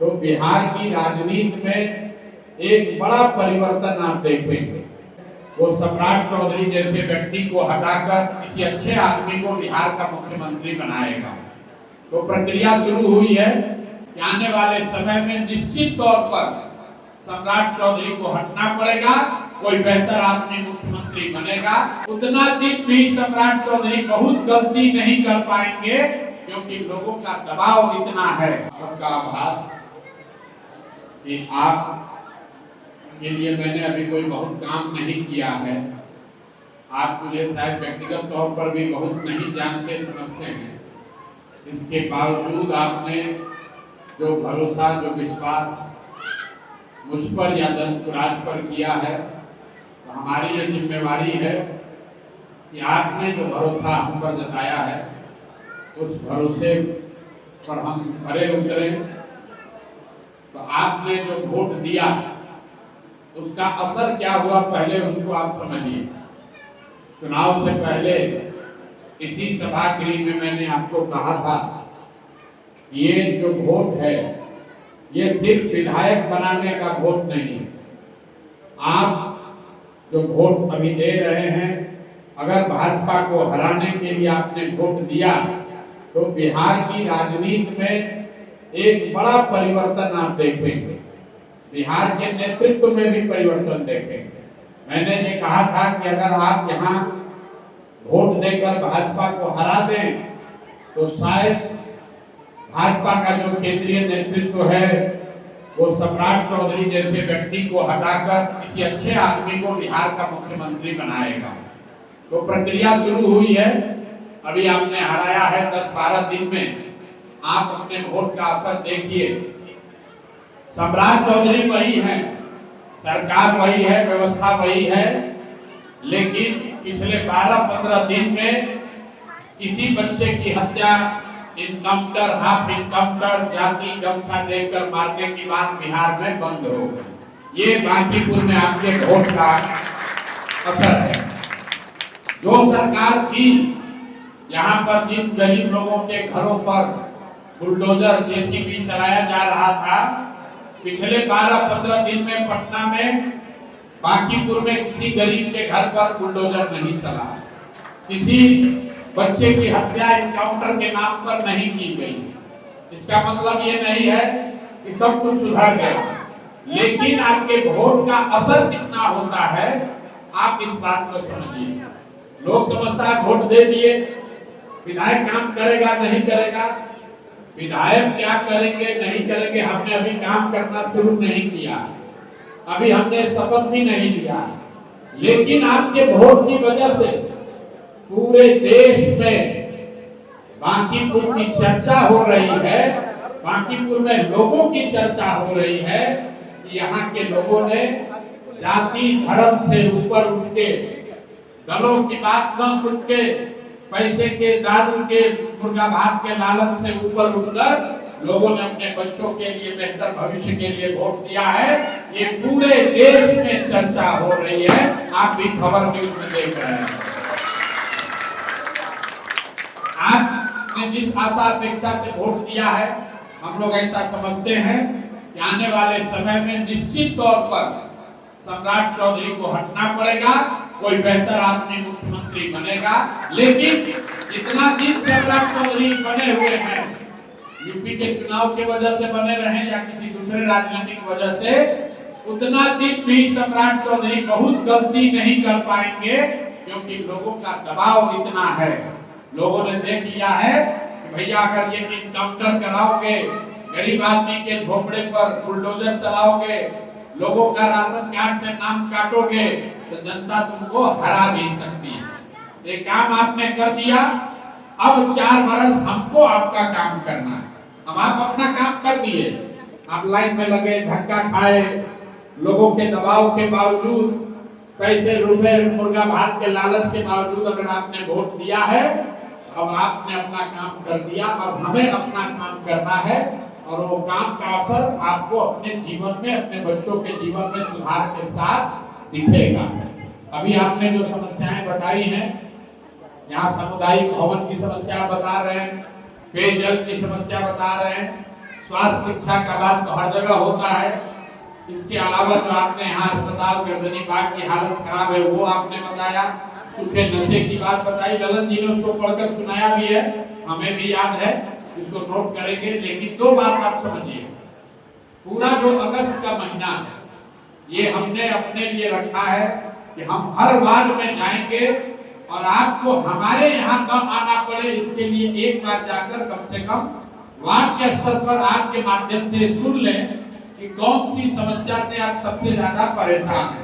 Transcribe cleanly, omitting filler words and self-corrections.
तो बिहार की राजनीति में एक बड़ा परिवर्तन आप देखेंगे। वो सम्राट चौधरी जैसे व्यक्ति को हटाकर किसी अच्छे आदमी को बिहार का मुख्यमंत्री बनाएगा। तो प्रक्रिया शुरू हुई है कि आने वाले समय में निश्चित तौर पर सम्राट चौधरी को हटना पड़ेगा, कोई बेहतर आदमी मुख्यमंत्री बनेगा। उतना दिन भी सम्राट चौधरी बहुत गलती नहीं कर पाएंगे क्योंकि लोगों का दबाव इतना है। सबका आभार कि आप के लिए मैंने अभी कोई बहुत काम नहीं किया है। आप मुझे शायद व्यक्तिगत तौर पर भी बहुत नहीं जानते समझते हैं, इसके बावजूद आपने जो भरोसा, जो विश्वास मुझ पर या जनसुराज पर किया है, तो हमारी ये जिम्मेवारी है कि आपने जो भरोसा हम पर जताया है उस भरोसे पर हम खरे उतरे। तो आपने जो वोट दिया उसका असर क्या हुआ पहले उसको आप समझिए। चुनाव से पहले इसी सभागृह में मैंने आपको कहा था ये जो वोट है ये सिर्फ विधायक बनाने का वोट नहीं है। आप जो वोट अभी दे रहे हैं, अगर भाजपा को हराने के लिए आपने वोट दिया तो बिहार की राजनीति में एक बड़ा परिवर्तन आप देखेंगे। बिहार के नेतृत्व में भी परिवर्तन देखेंगे। मैंने ये कहा था कि अगर आप यहाँ वोट देकर भाजपा को हरा दें तो शायद भाजपा का जो केंद्रीय नेतृत्व है वो सम्राट चौधरी जैसे व्यक्ति को हटाकर किसी अच्छे आदमी को बिहार का मुख्यमंत्री बनाएगा। तो प्रक्रिया शुरू हुई है। अभी आपने हराया है 10-12 दिन में, आप अपने वोट का असर देखिए। सम्राट चौधरी वही है, सरकार वही है, व्यवस्था वही है, लेकिन पिछले 12-15 दिन में किसी बच्चे की हत्या इनकाउंटर, हाफ इनकाउंटर, जाति गमछा देकर मारने की बात बिहार में बंद हो गई। ये बांकीपुर में आपके वोट का असर है। जो सरकार थी यहाँ पर जिन गरीब लोगों के घरों पर बुलडोजर, जेसीबी चलाया जा रहा था, पिछले 12-15 दिन में पटना में बांकीपुर में किसी गरीब के घर पर बुलडोजर नहीं चला, किसी बच्चे की हत्या इनकाउंटर के नाम पर नहीं की गई। इसका मतलब ये नहीं है कि सब कुछ सुधर गया, लेकिन आपके वोट का असर कितना होता है आप इस बात को समझिए। लोग समझता है वोट दे दिए, विधायक काम करेगा नहीं करेगा, विधायक क्या करेंगे नहीं करेंगे, हमने अभी काम करना शुरू नहीं किया, अभी हमने शपथ भी नहीं लिया, लेकिन आपके वोट की वजह से पूरे देश में बांकीपुर की चर्चा हो रही है। बांकीपुर में लोगों की चर्चा हो रही है कि यहाँ के लोगों ने जाति धर्म से ऊपर उठ के, दलों की बात न सुन के, पैसे के, दारू के, मुर्गा भात के लालच से ऊपर उठकर लोगों ने अपने बच्चों के लिए बेहतर भविष्य के लिए वोट दिया है। ये पूरे देश में चर्चा हो रही है, आप भी खबर न्यूज में देख रहे हैं। आपने जिस आशा अपेक्षा से वोट दिया है, हम लोग ऐसा समझते हैं कि आने वाले समय में निश्चित तौर पर सम्राट चौधरी को हटना पड़ेगा, कोई बेहतर आदमी मुख्यमंत्री बनेगा। लेकिन जितना दिन सम्राट चौधरी बने हुए हैं, यूपी के चुनाव के वजह से बने रहे या किसी दूसरे राजनीतिक वजह से, उतना दिन भी सम्राट चौधरी बहुत गलती नहीं कर पाएंगे क्योंकि लोगों का दबाव इतना है। लोगों ने देख लिया है कि भैया अगर ये इनकाउंटर कराओगे, गरीब आदमी के झोपड़े पर बुलडोजर चलाओगे, लोगों का राशन कार्ड से नाम काटोगे तो जनता तुमको हरा भी सकती है। ये काम आपने कर दिया, अब 4 बरस हमको आपका काम करना है। अब आप अपना काम कर दिए, आप लाइन में लगे, धक्का खाए, लोगों के दबाव के बावजूद, पैसे रुपए मुर्गा भात के लालच के बावजूद अगर आपने वोट दिया है, अब आपने अपना काम कर दिया। अब हमें अपना काम करना है और वो काम का असर आपको अपने जीवन में, अपने बच्चों के जीवन में सुधार के साथ दिखेगा। अभी आपने जो समस्याएं बताई हैं, यहाँ सामुदायिक भवन की समस्या बता रहे हैं, पेयजल की समस्या बता रहे हैं, स्वास्थ्य शिक्षा का बात तो हर जगह होता है। इसके अलावा जो आपने यहाँ अस्पताल गर्दनी बाग की हालत खराब है वो आपने बताया, सूखे नशे की बात बताई, ललन जी ने उसको पढ़कर सुनाया भी है, हमें भी याद है, इसको नोट करेंगे। लेकिन दो बात आप समझिए, पूरा जो अगस्त का महीना है ये हमने अपने लिए रखा है कि हम हर वार्ड में जाएंगे और आपको हमारे यहाँ न आना पड़े, इसके लिए एक बार जाकर कम से कम वार्ड के स्तर पर आपके माध्यम से सुन लें कि कौन सी समस्या से आप सबसे ज्यादा परेशान हैं।